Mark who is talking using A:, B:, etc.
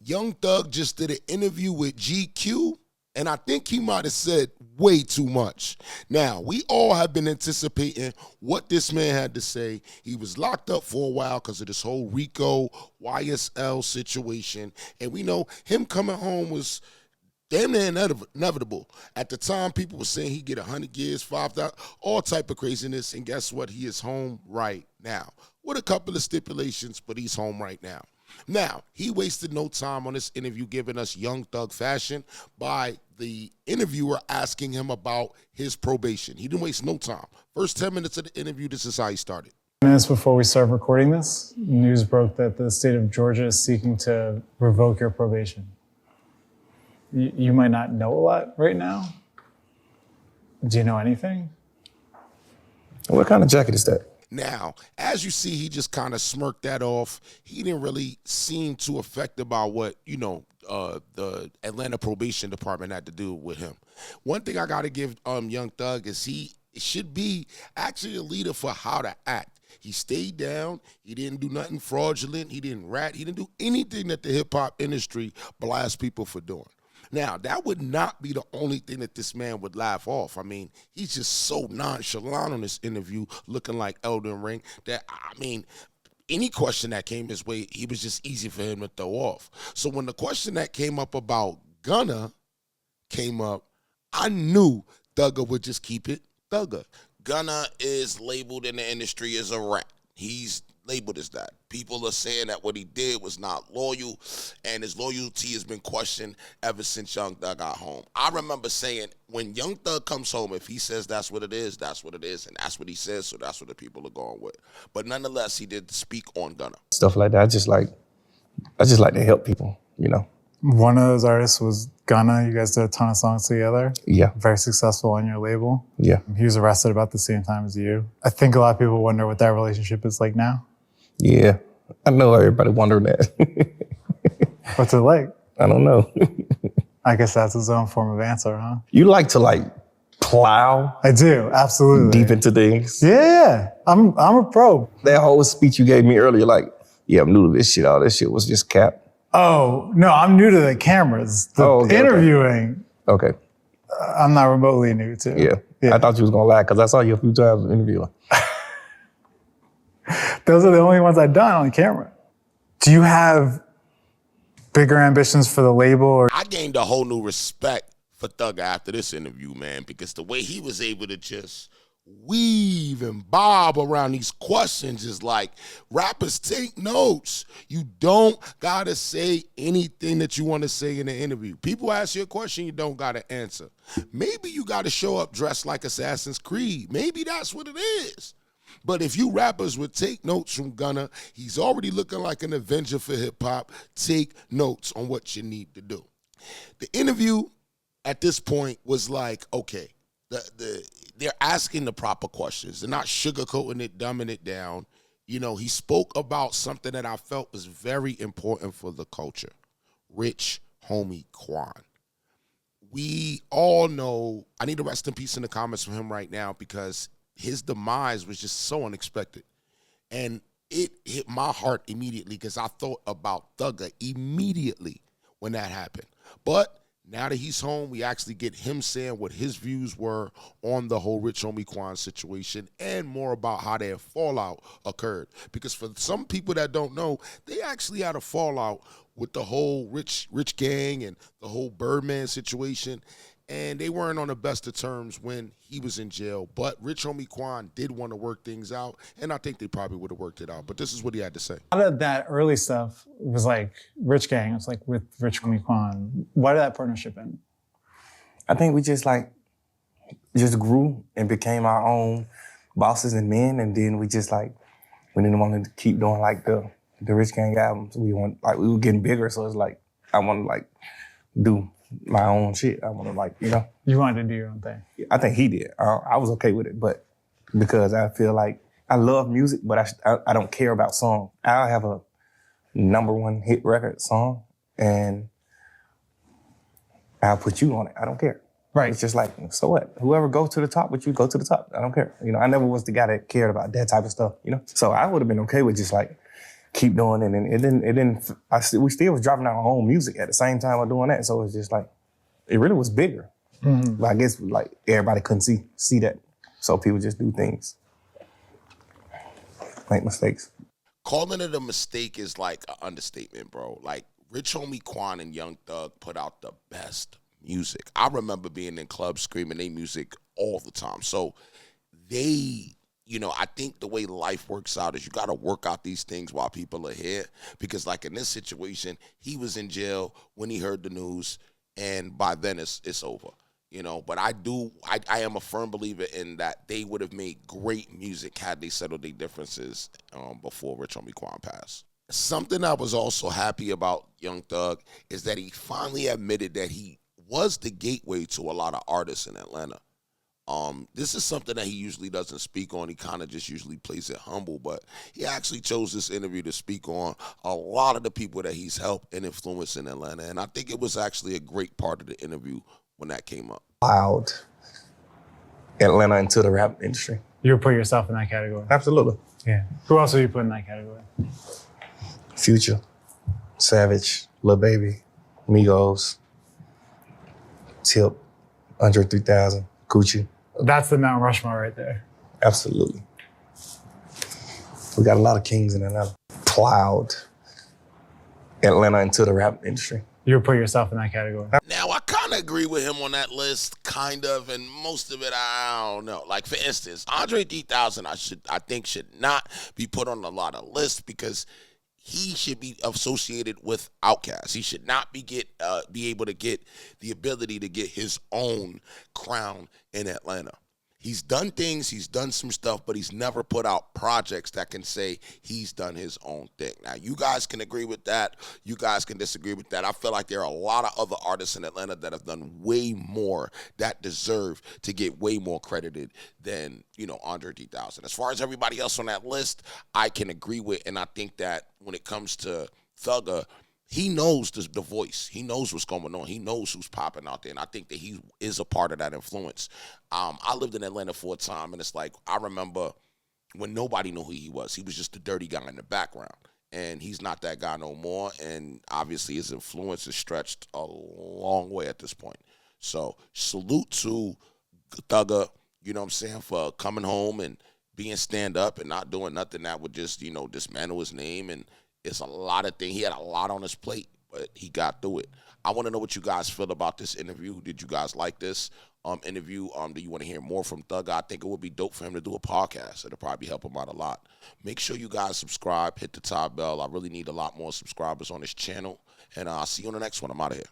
A: Young Thug just did an interview with GQ, and I think he might have said way too much. Now, we all have been anticipating what this man had to say. He was locked up for a while because of this whole RICO, YSL situation, and we know him coming home was damn near inevitable. At the time, people were saying he'd get 100 years, 5,000, all type of craziness, and guess what? He is home right now with a couple of stipulations, but he's home right now. Now, he wasted no time on this interview giving us Young Thug fashion by the interviewer asking him about his probation. He didn't waste no time. First 10 minutes of the interview, this is how he started.
B: Minutes before we started recording this, news broke that the state of Georgia is seeking to revoke your probation. You might not know a lot right now. Do you know anything?
C: What kind of jacket is that?
A: Now, as you see, he just kind of smirked that off. He didn't really seem too affected by what, the Atlanta Probation Department had to do with him. One thing I got to give Young Thug is he should be actually a leader for how to act. He stayed down. He didn't do nothing fraudulent. He didn't rat. He didn't do anything that the hip-hop industry blasts people for doing. Now, that would not be the only thing that this man would laugh off. I mean, he's just so nonchalant on this interview, looking like Elden Ring, that, any question that came his way, he was just easy for him to throw off. So when the question that came up about Gunna came up, I knew Thugger would just keep it Thugger. Gunna is labeled in the industry as a rat. He's labeled as that. People are saying that what he did was not loyal, and his loyalty has been questioned ever since Young Thug got home. I remember saying, when Young Thug comes home, if he says that's what it is, that's what it is, and that's what he says, so that's what the people are going with. But nonetheless, he did speak on Gunna.
C: Stuff like that. I just like to help people,
B: One of those artists was Gunna. You guys did a ton of songs together.
C: Yeah.
B: Very successful on your label.
C: Yeah.
B: He was arrested about the same time as you. I think a lot of people wonder what that relationship is like now.
C: Yeah. I know everybody wondering that.
B: What's it like?
C: I don't know.
B: I guess that's his own form of answer, huh?
C: You like to plow?
B: I do, absolutely.
C: Deep into things?
B: Yeah. I'm a pro.
C: That whole speech you gave me earlier, I'm new to this shit. All this shit was just cap.
B: Oh, no, I'm new to the cameras. Interviewing.
C: Okay.
B: I'm not remotely new to.
C: Yeah. I thought you was going to lie because I saw you a few times interviewing.
B: Those are the only ones I've done on camera. Do you have bigger ambitions for the label? Or?
A: I gained a whole new respect for Thugger after this interview, man, because the way he was able to just weave and bob around these questions is like, rappers, take notes. You don't gotta say anything that you want to say in the interview. People ask you a question, you don't gotta answer. Maybe you gotta show up dressed like Assassin's Creed. Maybe that's what it is. But if you rappers would take notes from Gunna, he's already looking like an Avenger for hip-hop. Take notes on what you need to do. The interview at this point was like, okay, they're asking the proper questions. They're not sugarcoating it, dumbing it down. He spoke about something that I felt was very important for the culture. Rich homie Quan. We all know, I need a rest in peace in the comments from him right now because his demise was just so unexpected. And it hit my heart immediately because I thought about Thugger immediately when that happened. But now that he's home, we actually get him saying what his views were on the whole Rich Homie Quan situation and more about how their fallout occurred. Because for some people that don't know, they actually had a fallout with the whole Rich gang and the whole Birdman situation. And they weren't on the best of terms when he was in jail. But Rich Homie Quan did want to work things out, and I think they probably would have worked it out. But this is what he had to say.
B: A lot of that early stuff was like Rich Gang. It was like with Rich Homie Quan. Why did that partnership end?
C: I think we just grew and became our own bosses and men, and then we just we didn't want to keep doing the Rich Gang albums. We were getting bigger, so it's I want to do my own shit. I want to
B: You wanted to do your own thing.
C: I think he did. I was okay with it, but because I feel like I love music, but I don't care about songs. I'll have a #1 hit record song, and I'll put you on it. I don't care.
B: Right.
C: It's just so what? Whoever goes to the top with you, go to the top. I don't care. I never was the guy that cared about that type of stuff, So I would have been okay with just keep doing it. And we still was dropping our own music at the same time of doing that. So it's just like, it really was bigger.
B: Mm-hmm.
C: But I guess like everybody couldn't see that. So people just do things, make mistakes.
A: Calling it a mistake is like an understatement, bro. Like Rich Homie Quan and Young Thug put out the best music. I remember being in clubs screaming their music all the time. So they, I think the way life works out is you got to work out these things while people are here. Because like in this situation, he was in jail when he heard the news, and by then it's over. But I am a firm believer in that they would have made great music had they settled their differences before Rich Homie Quan passed. Something I was also happy about Young Thug is that he finally admitted that he was the gateway to a lot of artists in Atlanta. This is something that he usually doesn't speak on. He kind of just usually plays it humble, but he actually chose this interview to speak on a lot of the people that he's helped and influenced in Atlanta. And I think it was actually a great part of the interview when that came up.
C: Allowed Atlanta into the rap industry.
B: You would put yourself in that category?
C: Absolutely.
B: Yeah. Who else would you put in that category?
C: Future, Savage, Lil Baby, Migos, Tip, Andre 3000, Gucci.
B: That's the Mount Rushmore right there.
C: Absolutely. We got a lot of kings in Atlanta. Plowed Atlanta into the rap industry.
B: You would put yourself in that category?
A: Now, I kind of agree with him on that list, kind of, and most of it, I don't know. Like, for instance, Andre 3000, I think should not be put on a lot of lists because he should be associated with Outkast. He should not be able to get the ability to get his own crown in Atlanta. He's done things, he's done some stuff, but he's never put out projects that can say he's done his own thing. Now, you guys can agree with that. You guys can disagree with that. I feel like there are a lot of other artists in Atlanta that have done way more that deserve to get way more credited than, Andre 3000. As far as everybody else on that list, I can agree with, and I think that when it comes to Thugger, he knows the voice. He knows what's going on. He knows who's popping out there, and I think that he is a part of that influence. I lived in Atlanta for a time, and it's like I remember when nobody knew who he was. He was just the dirty guy in the background, and he's not that guy no more, and obviously his influence is stretched a long way at this point. So salute to Thugger, for coming home and being stand-up and not doing nothing that would just, dismantle his name. And it's a lot of things. He had a lot on his plate, but he got through it. I want to know what you guys feel about this interview. Did you guys like this interview? Do you want to hear more from Thugger? I think it would be dope for him to do a podcast. It'll probably help him out a lot. Make sure you guys subscribe, hit the top bell. I really need a lot more subscribers on this channel. And I'll see you on the next one. I'm out of here.